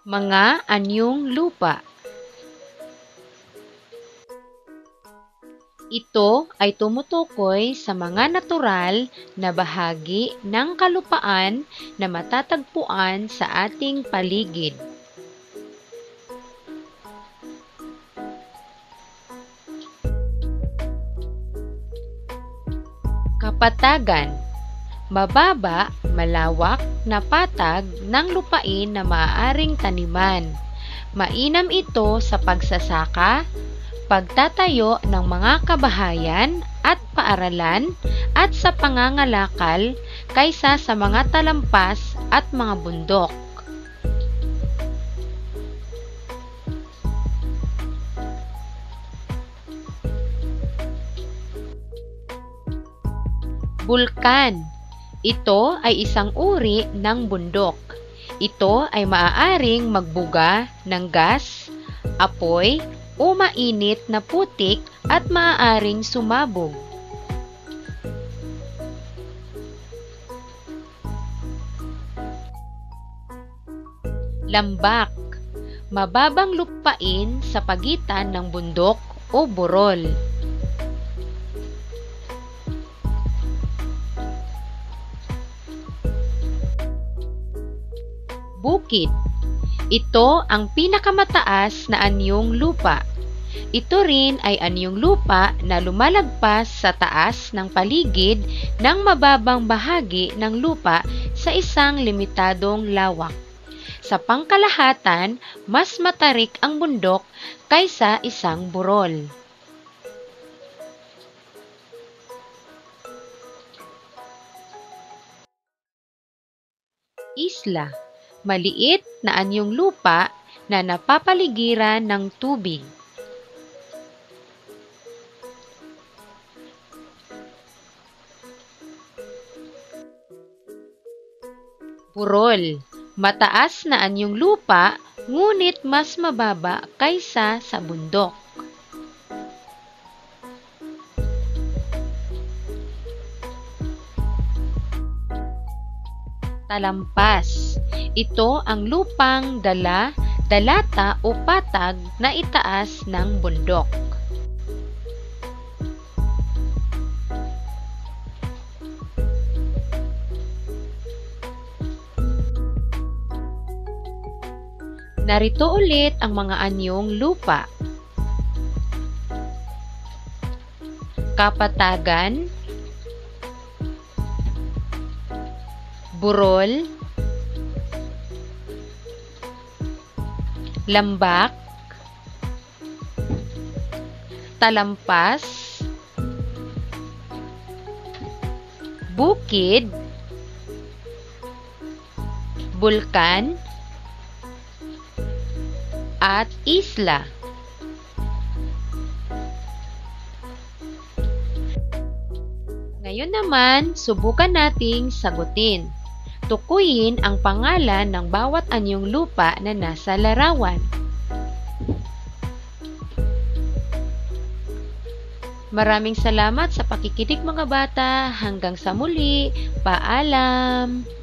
Mga anyong lupa. Ito ay tumutukoy sa mga natural na bahagi ng kalupaan na matatagpuan sa ating paligid. Kapatagan. Mababa, malawak na patag ng lupain na maaaring taniman. Mainam ito sa pagsasaka, pagtatayo ng mga kabahayan at paaralan at sa pangangalakal kaysa sa mga talampas at mga bundok. Bulkan. Ito ay isang uri ng bundok. Ito ay maaaring magbuga ng gas, apoy, o mainit na putik at maaaring sumabog. Lambak. Mababang lupain sa pagitan ng bundok o burol. Bukid. Ito ang pinakamataas na anyong lupa. Ito rin ay anyong lupa na lumalagpas sa taas ng paligid ng mababang bahagi ng lupa sa isang limitadong lawak. Sa pangkalahatan, mas matarik ang bundok kaysa isang burol. Isla. Maliit na anyong lupa na napapaligiran ng tubig. Burol. Mataas na anyong lupa, ngunit mas mababa kaysa sa bundok. Talampas. Ito ang lupang dalata o patag na itaas ng bundok. Narito ulit ang mga anyong lupa. Kapatagan, burol, lambak, talampas, bukid, bulkan, at isla. Ngayon naman, subukan nating sagutin. Tukuyin ang pangalan ng bawat anyong lupa na nasa larawan. Maraming salamat sa pakikinig mga bata. Hanggang sa muli. Paalam!